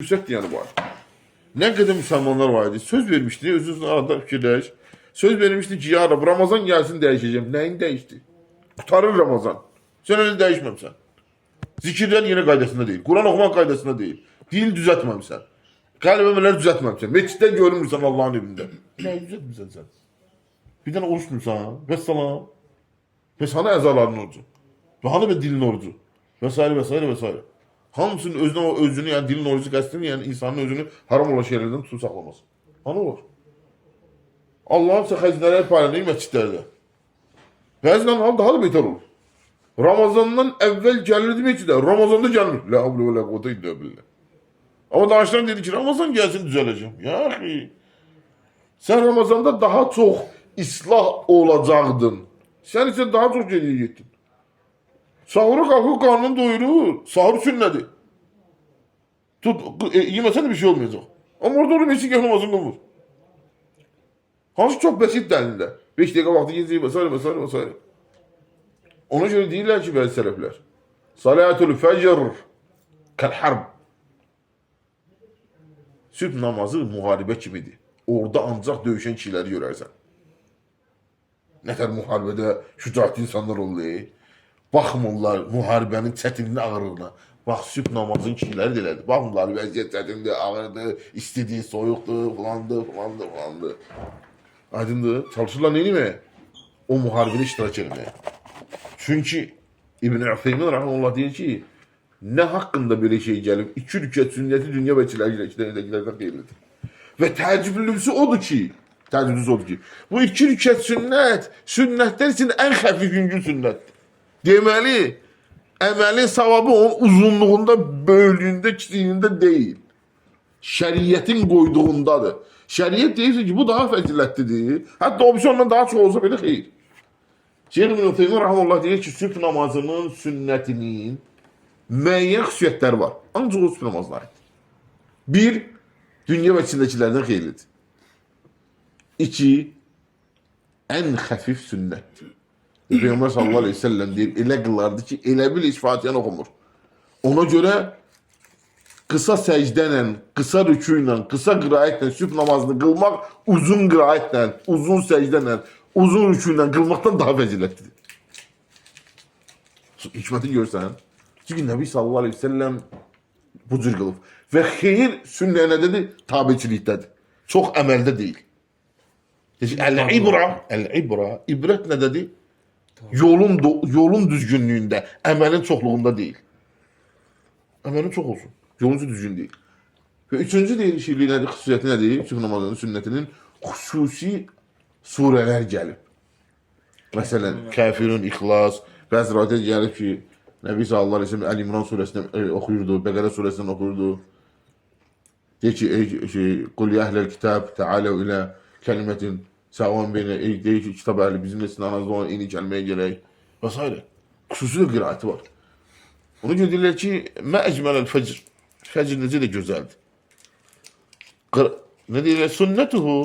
yüksek yani var. Ne kadar Müslümanlar vardı. Söz vermişti. Özünüzün arada fikirleş. Söz vermişti ki ya Rab Ramazan gelsin değişeceğim. Neyin değişti? Kurtarır Ramazan. Sen öyle değişmemişsin. Zikirler yine kaydasında değil. Kur'an okumak kaydasında değil. Dil düzeltmemişsin. Kalbemeler düzeltmemişsin. Mescitte görünmüşsün Allah'ın evinde. Ne düzeltmişsin sen? Bir tane oruç musun? Ve sana. Ve sana ezaların orucu. Ve hani be dilin orucu. Vesaire vesaire vesaire. Hamısının özünü yani dilin orucu kastını yani insanın özünü haram olan şeylerden tutup saklaması. Hani olur? Allah'ın size hazineler paylaşıyor mescitlerde. Bəzən hal daha da beter olur. Ramazandan evvel gelirdi mescide. Ramazan'da gelmiş. La havle ve la kuvvete illa billah. Ama danıştan dedi ki Ramazan gelsin düzeleceğim. Ya ahi. Sen Ramazan'da daha çok ıslah olacaktın. Sen ise daha çok geriye gittin. Sahura kalkıp karnını doyurur. Sahur sünneti. Yemesen de bir şey olmayacak. Ama orada olur mescid namazın kılınır. Hansı çok basit delinde. 5 dakika vakti geziyor vesaire vesaire vesaire. Ona göre değiller ki bazı selefler. Salatul fecr kel harb. Sübh namazı muharebe kimidir. Orada ancak dövüşen kişileri görersen. Ne kadar muharebede şücaatli insanlar oluyor. Baxmırlar müharibənin çətinliyi ağırlığına. Bax, sübh namazın kişiləri də elədi. Baxmırlar, vəziyyət çətindir, ağırdır, istidir, soyuqdur, falandır. Aydındır. Çalışırlar neyini? O müharibədə iştirak etməyə. Çünki İbn-i Ütheymin rahmanullah deyir ki, nə haqqında belə şey gəlib, 2 rükət sünnəti dünya vəkillərdən qeyridir. Və təəccüblüsü odur ki, bu 2 rükət sünnətlər üçün ən xəfif yüngül sünnətdir. Deməli, əməlin savabı onun uzunluğunda, böyüklüyündə, kiçiliyində deyil. Şəriyyətin qoyduğundadır. Şəriyyət deyirsə ki, bu daha fəzilətlidir. Hətta o bir şey ondan daha çox olsa belə xeyir. Şeyh İbn Ütheymin rahmanullah deyir ki, sübh namazının sünnətinin müəyyən xüsusiyyətləri var. Ancaq o sübh namazına aiddir. 1. Dünya və içindəkilərdən xeyirlidir. 2. Ən xəfif sünnətdir. Peyğəmbər sallallahu aleyhi ve sellem deyir, elə qılardı ki, elə bil heç Fatihən oxumur. Ona görə qısa səcdənlə, qısa rüküylə, qısa qiraətlə sübh namazını qılmaq uzun qiraətlə, uzun səcdənlə, uzun rüküylə qılmaqdan daha fəzilətlidir. Hikməti görsən. Çünki Nəbi sallallahu aleyhi ve sellem bu cür qılıb. Və xeyir sünnəyə nədədir? Tabiçilikdədir. Çox əməldə deyil. Əl-ibra, ibrət nədədir? Yolun düzgünlüyündə, əməlin çoxluğunda deyil. Əməlin çox olsun. Yolun düzgün deyil. Və üçüncü deyilişiliyi nədir? Xüsusiyyəti nədir? Sübh namazının sünnətinin xüsusi surələr gəlib. Məsələn, Kəfirun, İxlas, bəzi rəvayətlər gəlib ki, Nəbi sallallahu aleyhi ve sellem Əl-İmran surəsindən oxuyurdu, Bəqərə surəsindən oxuyurdu. Deyir ki, Qul ya əhləl kitab, təaləv ilə kəlimətin Səvan beynə, deyir ki, kitab əhli bizimlə sizin aranızda olan eyni kəlməyə gələk və s. Xüsusi də qiraəti var. Onu görürlər ki, mə əcməl əl-fəcr. Fəcr necə də gözəldir. Nə deyirlər? Sünnətuhu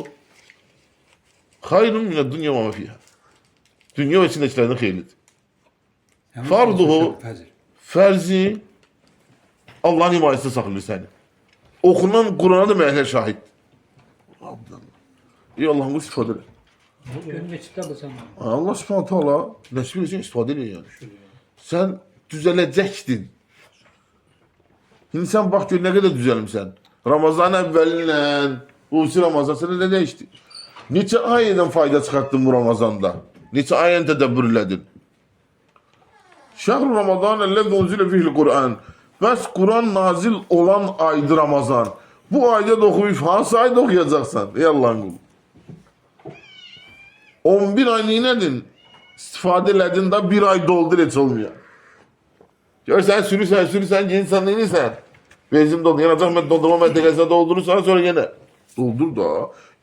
xayrun minə dünya və mə fiyhə. Dünya və içindəkilərdən xeyirlidir. Farduhu fərzi Allahın himayəsində saxlayır səni. Okunan Qur'ana da mələklər şahiddir. İyi Allah'ın istifadə edir. Allah subhanahu ta'ala nəsib edəcək istifadə edir yəni. Sən düzələcəkdin. Şimdi sən bax gör nə qədər düzəlmişsən. Ramazan əvvəlinlə, bu Ramazan sənə nə dəyişdi? Neçə ayədən fayda çıxartdın bu Ramazanda? Neçə ayəni tədəbbür elədin? Şəhr Ramazan əlləz unzilə fihil Qur'an. Bəs Qur'an nazil olan aydır Ramazan. Bu ayda da oxuyub, hansı ayda oxuyacaqsan? Ey Allah'ın qulu. 11 ay neynədin? İstifadə elədin da bir ay doldur heç olmuyor. Görsən, sürürsən, gençsən, neynirsən? Benzin doldur, yanacaq mən doldurma məntəqəsində doldurursan, sonra yenə. Doldur da.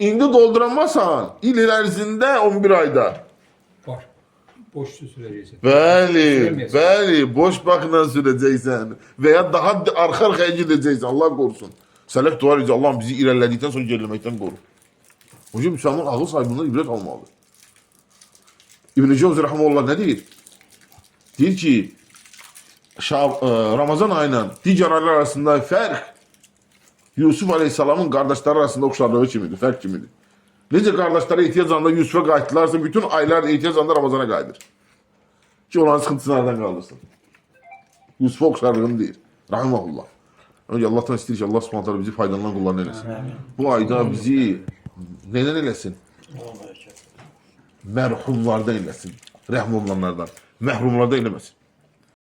İndi dolduramazsan, il ərzində 11 ayda. Var. Boş sürəcəksən. Bəli, boş baxla sürəcəksən. Və ya daha arxa-arxaya gedəcəksən, Allah qorusun. Sələf dua edəcək, Allah'ım bizi irəlilədikdən sonra geriləməkdən qorur. Hocam, Müslümanın ağıl sahibində ibrət almalı. İbn-i Cevzi rahmanullah nə deyir? Deyir ki, Ramazan ayla digər aylar arasında fərq Yusuf Aleyhisselamın kardeşleri arasında oxşarlığı kimidir, fərq kimidir. Necə qardaşları ehtiyac anında Yusuf'a qayıtdılarsa, bütün aylar ehtiyac anında Ramazana qayıdır. Ki onların sıxıntısı nereden qaldırsın. Yusuf'a oxşarlığını deyir. Rahimahullah. Önce Allah'tan istəyir ki, Allah subhanətələ bizi faydalanan qullarını eləsin. Bu ayda bizi neden eləsin? Mərhumlardan eləsin. Rəhm olunanlardan. Məhrumlardan eləməsin.